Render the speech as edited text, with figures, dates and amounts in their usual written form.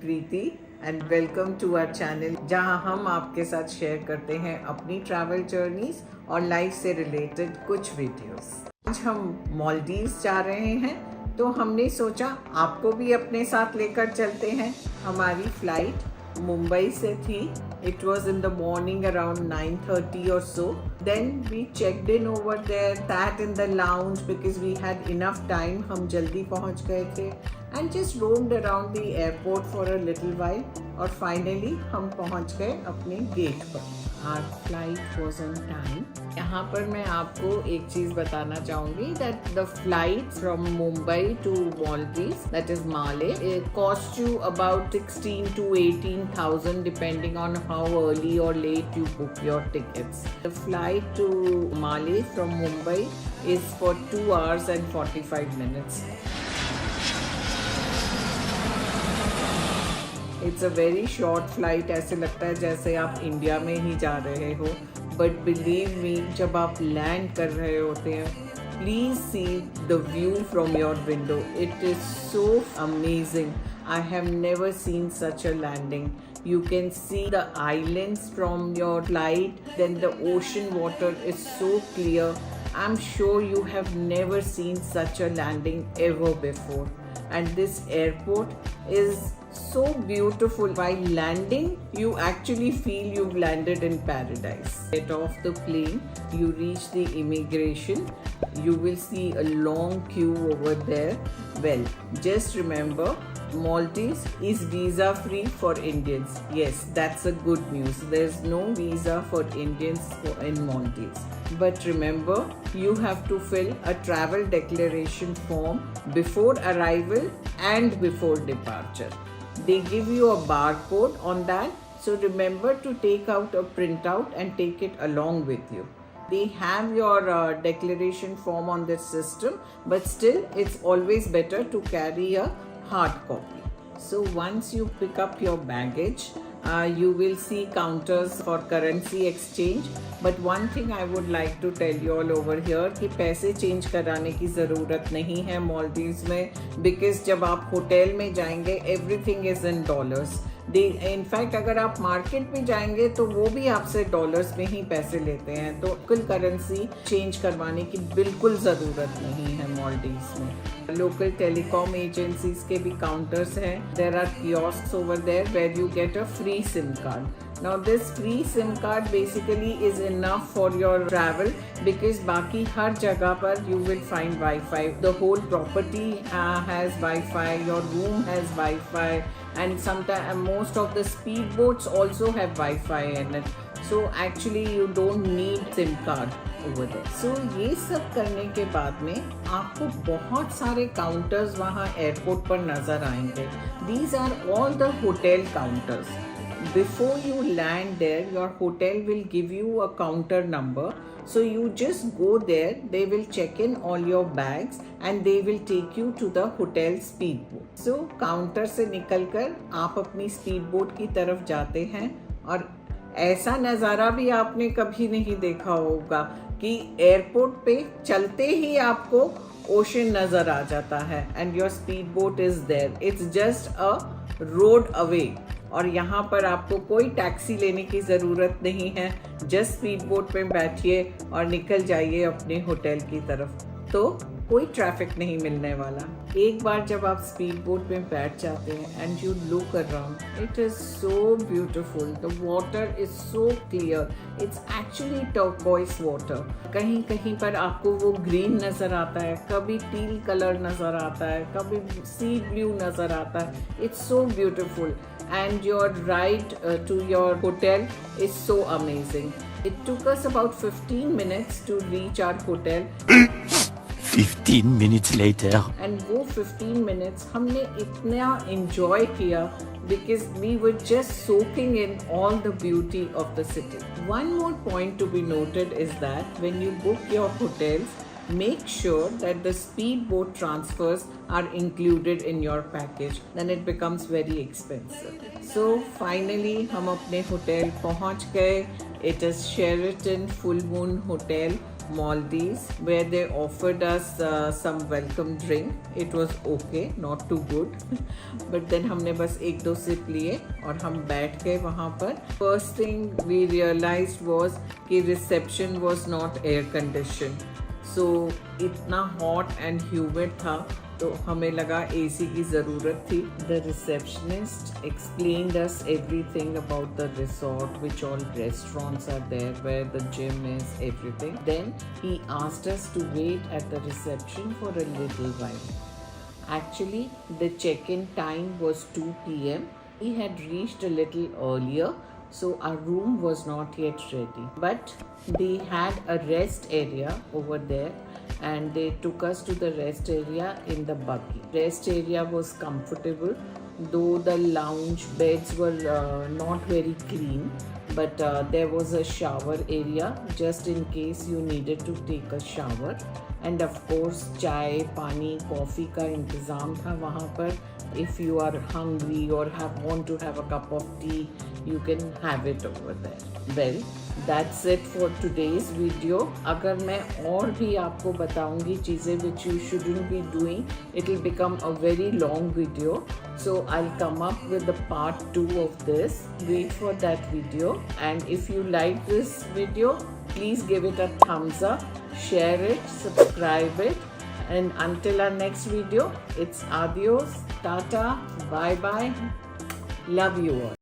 Preeti and welcome to our channel, जहां हम आपके साथ शेयर करते हैं अपनी ट्रैवल जर्नीज और लाइफ से रिलेटेड कुछ वीडियोस। आज हम मालदीव्स जा रहे हैं, तो हमने सोचा आपको भी अपने साथ लेकर चलते हैं। हमारी फ्लाइट मुंबई से थी। It was in the morning around 9:30 or so. Then we checked in over there, sat in the lounge because we had enough time. हम जल्दी पहुंच गए थे and just roamed around the airport for a little while. और finally हम पहुंच गए अपने गेट पर। Our flight was on time. यहाँ पर मैं आपको एक चीज़ बताना चाहूँगी that the flight from Mumbai to Maldives, that is Malé, it costs you about 16 to 18,000 depending on how early or late you book your tickets. The flight to Malé from Mumbai is for 2 hours and 45 minutes. It's a very short flight. ऐसे लगता है जैसे आप India में ही जा रहे हो, but believe me, जब आप लैंड कर रहे होते हैं, please see the view from your window. It is so amazing. I have never seen such a landing. You can see the islands from your flight, then the ocean water is so clear. I'm sure you have never seen such a landing ever before. And this airport is so beautiful. While landing, you actually feel you've landed in paradise. Get off the plane, you reach the immigration, you will see a long queue over there. Well, just remember, Maldives is visa free for Indians. Yes, that's a good news. There's no visa for Indians in Maldives. But remember, you have to fill a travel declaration form before arrival and before departure. They give you a barcode on that, so remember to take out a printout and take it along with you. They have your declaration form on the system, but still it's always better to carry a hard copy. So once you pick up your baggage, you will see counters for currency exchange. But one thing I would like to tell you all over here कि पैसे change कराने की ज़रूरत नहीं है मालदीव्स में, because जब आप होटल में जाएंगे everything is in dollars. In fact अगर आप मार्केट में जाएंगे तो वो भी आपसे डॉलर्स में ही पैसे लेते हैं, तो लोकल करेंसी चेंज करवाने की बिल्कुल ज़रूरत नहीं है मालदीव्स में. लोकल टेलीकॉम एजेंसीज के भी काउंटर्स हैं. There are kiosks over there where you get a free SIM card. Now this free SIM card basically is enough for your travel because बाकी हर जगह पर you will find Wi-Fi. The whole property has Wi-Fi. Your room has Wi-Fi, and sometimes most of the speedboats also have Wi-Fi in it. So actually you don't need SIM card over there. So ये सब करने के बाद में आपको बहुत सारे counters वहाँ एयरपोर्ट पर नज़र आएंगे. These are all the hotel counters. Before you land there, your hotel will give you a counter number. So you just go there, they will check in all your bags and they will take you to the hotel speedboat. So counter से निकलकर आप अपनी speedboat की तरफ जाते हैं, और ऐसा नज़ारा भी आपने कभी नहीं देखा होगा कि एयरपोर्ट पे चलते ही आपको ओशन नज़र आ जाता है and your speedboat is there. It's just a road away. और यहाँ पर आपको कोई टैक्सी लेने की ज़रूरत नहीं है. जस्ट स्पीड बोट में बैठिए और निकल जाइए अपने होटल की तरफ, तो कोई ट्रैफिक नहीं मिलने वाला. एक बार जब आप स्पीड बोट में बैठ जाते हैं and you look around, it is so beautiful. The water is so clear. It's actually turquoise water. कहीं कहीं पर आपको वो ग्रीन नज़र आता है, कभी टील कलर नज़र आता है, कभी सी ब्लू नज़र आता है. It's so beautiful. And your ride to your hotel is so amazing. It took us about 15 minutes to reach our hotel. 15 minutes later. And वो 15 minutes हमने इतना enjoy किया because we were just soaking in all the beauty of the city. One more point to be noted is that when you book your hotels, make sure that the speedboat transfers are included in your package. Then it becomes very expensive. So finally हम अपने hotel पहुंच गए. It is Sheraton Full Moon Hotel Maldives, where they offered us some welcome drink. It was okay, not too good. But then हमने बस एक दो SIP लिए और हम बैठ गए वहाँ पर. First thing we realized was कि reception was not air conditioned. So इतना hot and humid था, तो हमें लगा AC की ज़रूरत थी. The receptionist explained us everything about the resort, which all restaurants are there, where the gym is, everything. Then he asked us to wait at the reception for a little while. Actually, the check-in time was 2 p.m. We had reached a little earlier, so our room was not yet ready. But they had a rest area over there, and they took us to the rest area in the buggy. Rest area was comfortable, though the lounge beds were not very clean, but there was a shower area just in case you needed to take a shower. And of course चाय पानी coffee का इंतज़ाम था वहाँ पर. If you are hungry or want to have a cup of tea, you can have it over there. Well, that's it for today's video. अगर मैं और भी आपको बताऊंगी चीज़ें which you shouldn't be doing, it will become a very long video. So I'll come up with the part 2 of this. Wait for that video. And if you like this video, please give it a thumbs up, share it, subscribe it. And until our next video, it's adios, tata, bye bye. Love you all.